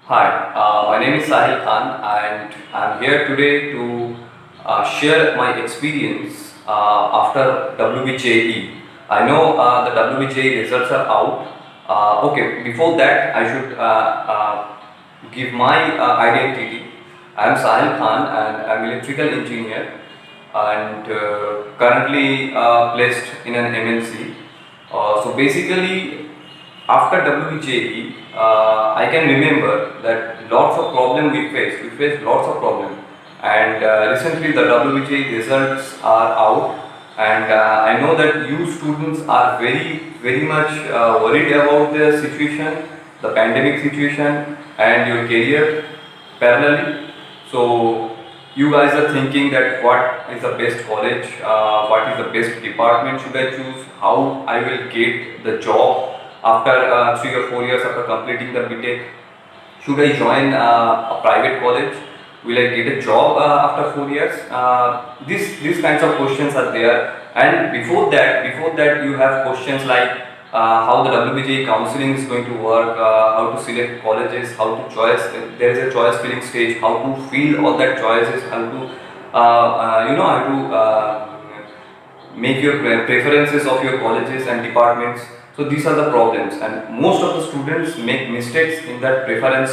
Hi, my name is Sahil Khan and I'm here today to share my experience after WBJE. I know the WBJE results are out. Okay, before that I should give my identity. I am Sahil Khan and I'm electrical engineer and currently placed in an MNC. So basically after WJE, I can remember that lots of problem we faced. We faced lots of problem, and recently the WJE results are out, and I know that you students are very much worried about the situation, the pandemic situation, and your career parallelly. So you guys are thinking that what is the best college, what is the best department should I choose, how I will get the job after 3 or 4 years after completing the BTech. Should I join a private college? Will I get a job after 4 years? These kinds of questions are there. And before that, you have questions like how the WBJ counseling is going to work, how to select colleges, how to choice. There is a choice filling stage. How to fill all that choices. How to how to make your preferences of your colleges and departments. So these are the problems, and most of the students make mistakes in that preference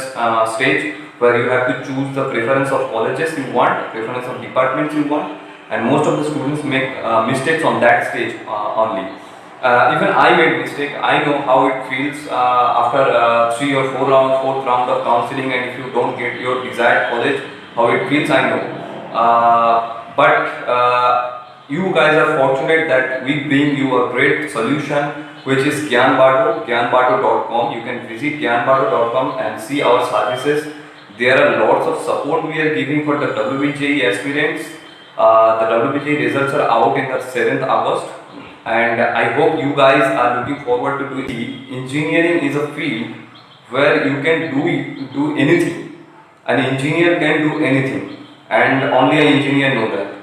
stage, where you have to choose the preference of colleges you want, preference of departments you want, and most of the students make mistakes on that stage only. Even I made mistake. I know how it feels after 3 or 4 round, fourth round of counseling, and if you don't get your desired college, how it feels. I know, but you guys are fortunate that we bring you a great solution, which is Gyanbato, gyanbato.com. You can visit gyanbato.com and see our services. There are lots of support we are giving for the WBJE aspirants. The WBJE results are out in the 7th August, and I hope you guys are looking forward to do it. Engineering is a field where you can do anything. An engineer can do anything, and only an engineer know that.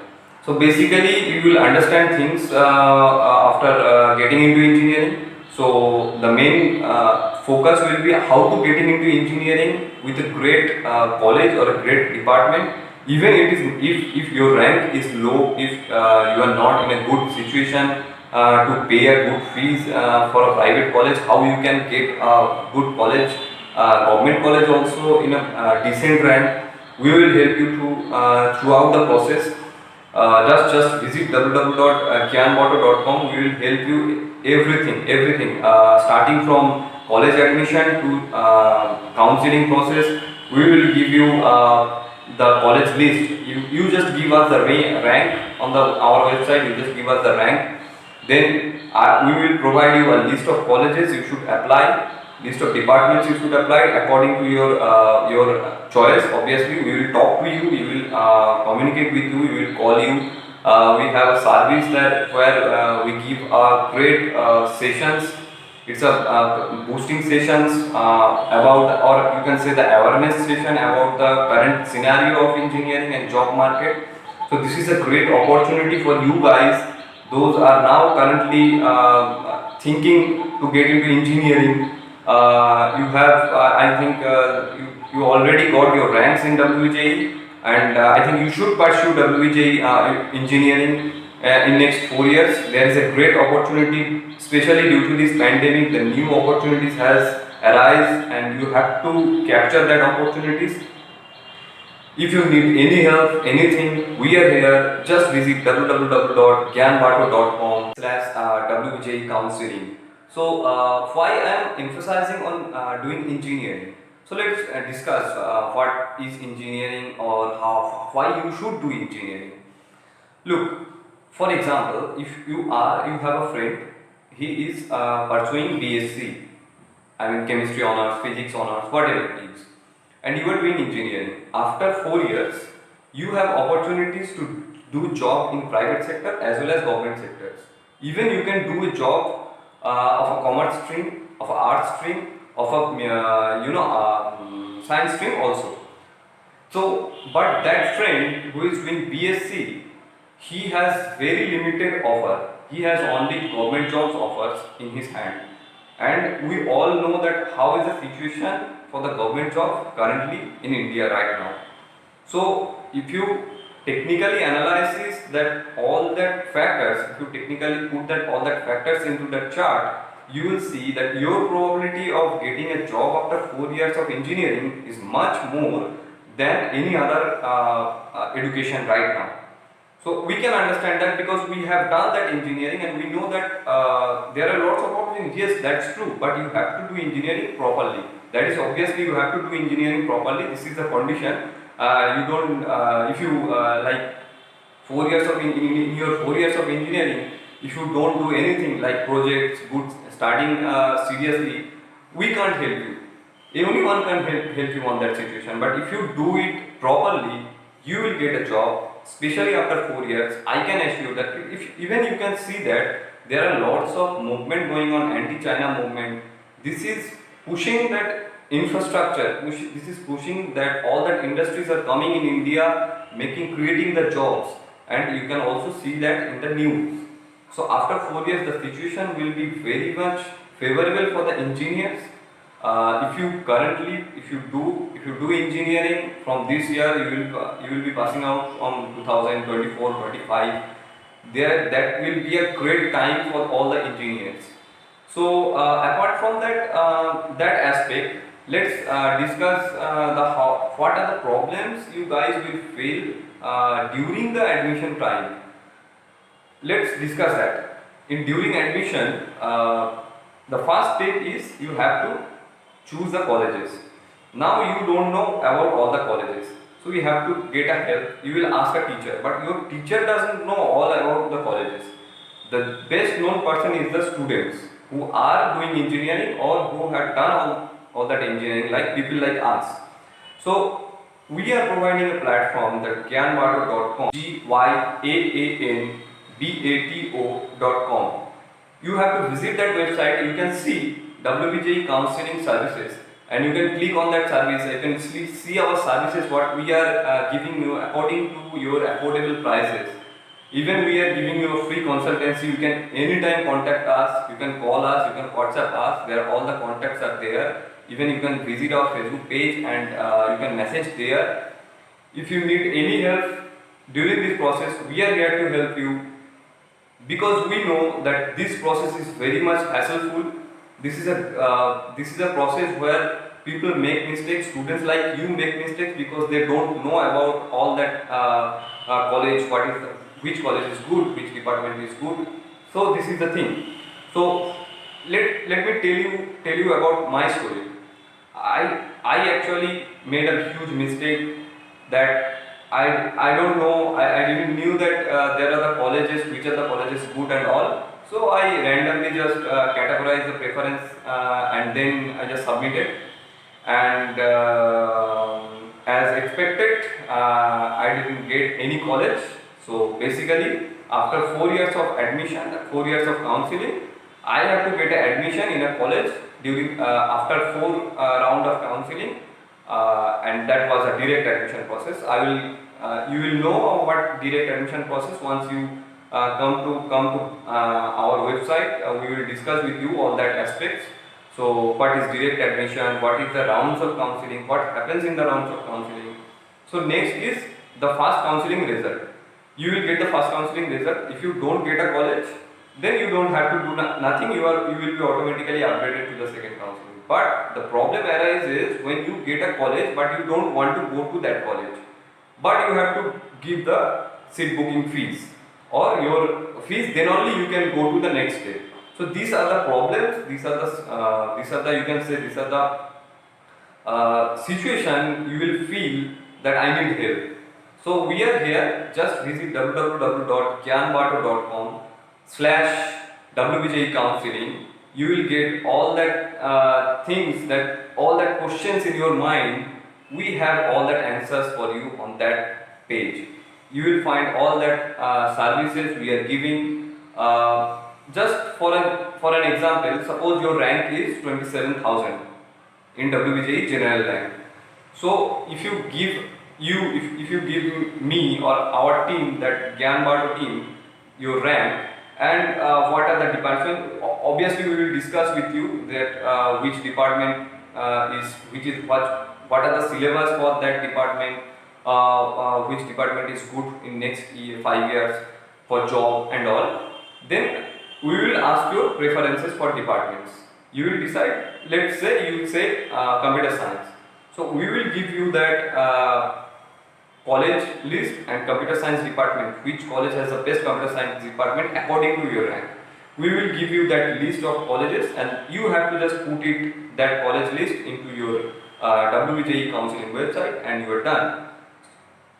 So basically, you will understand things after getting into engineering. So the main focus will be how to getting into engineering with a great college or a great department. Even it is if your rank is low, if you are not in a good situation to pay a good fees for a private college, how you can get a good college, government college also in a decent rank. We will help you to throughout the process. Just visit www.gyanbato.com. We will help you everything starting from college admission to counseling process. We will give you the college list. You just give us the rank on our website. You just give us the rank. Then we will provide you a list of colleges you should apply, list of departments you should apply according to your choice. Obviously, we will talk to you, we will communicate with you, we will call you. We have a service that where we give great sessions. It's a boosting sessions about, or you can say the awareness session about the current scenario of engineering and job market. So this is a great opportunity for you guys. Those are now currently thinking to get into engineering. You have, I think, you already got your ranks in WJE, and I think you should pursue WJE engineering in next 4 years. There is a great opportunity, especially due to this pandemic. The new opportunities has arise, and you have to capture that opportunities. If you need any help, anything, we are here. Just visit www.gyanbato.com/WJ counseling. So, why I am emphasizing on doing engineering? So let's discuss what is engineering, or why you should do engineering. Look, for example, if you have a friend, he is pursuing BSc, I mean chemistry honors, physics honors, whatever it is, and you are doing engineering. After 4 years, you have opportunities to do job in private sector as well as government sectors. Even you can do a job of a commerce stream, of a art stream, of a science stream also. So, but that friend who is doing BSc, he has very limited offer. He has only government jobs offers in his hand, and we all know that how is the situation for the government job currently in India right now. So if you technically analyze that all that factors, if you technically put that all that factors into the chart, you will see that your probability of getting a job after 4 years of engineering is much more than any other education right now. So we can understand that because we have done that engineering and we know that there are lots of opportunities. Yes, that's true, but you have to do engineering properly. That is obviously you have to do engineering properly. This is the condition. You don't, if you like 4 years of in your 4 years of engineering, if you don't do anything like projects, good starting seriously, we can't help you. Only one can help you on that situation. But if you do it properly, you will get a job. Especially after 4 years, I can assure that if even you can see that there are lots of movement going on, anti-China movement. This is pushing that infrastructure. This is pushing that all that industries are coming in India, creating the jobs, and you can also see that in the news. So after 4 years, the situation will be very much favorable for the engineers. If you do engineering from this year, you will be passing out from 2024-25. There, that will be a great time for all the engineers. So apart from that aspect, let's discuss what are the problems you guys will face during the admission time. Let's discuss that. During admission, the first step is you have to choose the colleges. Now you don't know about all the colleges, so you have to get a help. You will ask a teacher, but your teacher doesn't know all about the colleges. The best known person is the students who are doing engineering or who have done all that engineering, like people like us. So we are providing a platform, that gyanbato.com, GYAANBATO.com. You have to visit that website. You can see WBJE counseling services, and you can click on that service. You can see our services, what we are giving you according to your affordable prices. Even we are giving you a free consultancy. You can anytime contact us, you can call us, you can WhatsApp us, where all the contacts are there. Even you can visit our Facebook page and you can message there. If you need any help during this process, we are here to help you, because we know that this process is very much hassle-full. This is a process where people make mistakes. Students like you make mistakes because they don't know about all that college. Which college is good, which department is good. So this is the thing. So let me tell you about my story. I actually made a huge mistake that I don't know. I didn't knew that there are the colleges, which are the colleges good and all. So I randomly just categorized the preference and then I just submitted, and as expected I didn't get any college. So basically after 4 years of admission, 4 years of counseling, I have to get an admission in a college during after 4 round of counseling, and that was a direct admission process. You will know what direct admission process once you come to our website. We will discuss with you all that aspects. So what is direct admission, what is the rounds of counseling, what happens in the rounds of counseling. So next is the first counseling result. You will get the first counseling result. If you don't get a college, then you don't have to do nothing. You will be automatically upgraded to the second counseling. But the problem arises when you get a college but you don't want to go to that college, but you have to give the seat booking fees or your fees, then only you can go to the next step. So these are the problems. These are the you can say these are the situation you will feel that I need help. So we are here. Just visit www.gyanbato.com/WBJE counseling. You will get all that all that questions in your mind. We have all that answers for you on that page. You will find all that services we are giving. Just for an example, suppose your rank is 27,000 in WBJE general rank. So if you give me or our team, that Gyanbato team, your rank and what are the departments, obviously we will discuss with you that which department what are the syllabus for that department, which department is good in next 5 years for job and all. Then we will ask your preferences for departments. You will decide. Let's say you will say computer science. So we will give you that college list and computer science department, which college has the best computer science department according to your rank. We will give you that list of colleges and you have to just put it, that college list, into your WJE counseling website and you are done.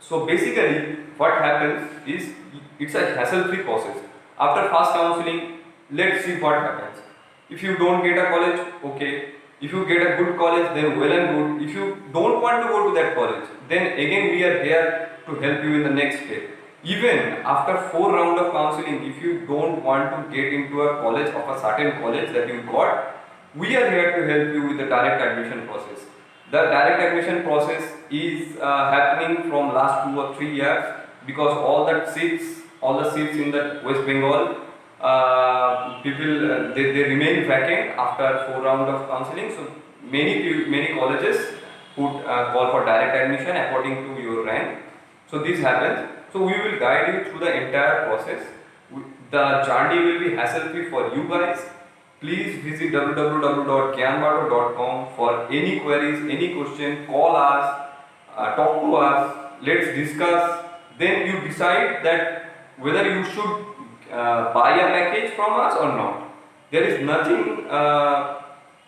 So basically what happens is it's a hassle-free process. After fast counseling, let's see what happens. If you don't get a college, okay. If you get a good college, then well and good. If you don't want to go to that college, then again we are here to help you in the next step. Even after 4 rounds of counseling, if you don't want to get into a college of a certain college that you got, we are here to help you with the direct admission process. The direct admission process is happening from last 2 or 3 years, because all the seats in the West Bengal, people they remain vacant after 4 rounds of counseling. So many colleges put call for direct admission according to your rank. So this happens. So we will guide you through the entire process. The journey will be hassle-free for you guys. Please visit www.gyanbado.com for any queries, any question. Call us, talk to us. Let's discuss. Then you decide that whether you should buy a package from us or not. There is nothing,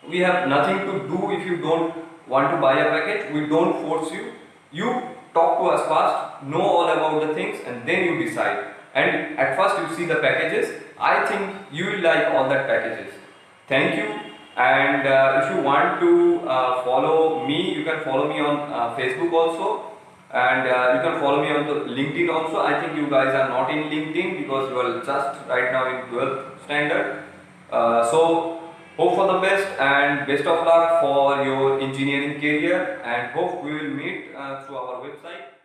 we have nothing to do if you don't want to buy a package. We don't force you. You talk to us first, know all about the things, and then you decide. And at first you see the packages. I think you will like all that packages. Thank you. And if you want to follow me, you can follow me on Facebook also. And you can follow me on the LinkedIn also. I think you guys are not in LinkedIn because you are just right now in 12th standard. So hope for the best and best of luck for your engineering career, and hope we will meet through our website.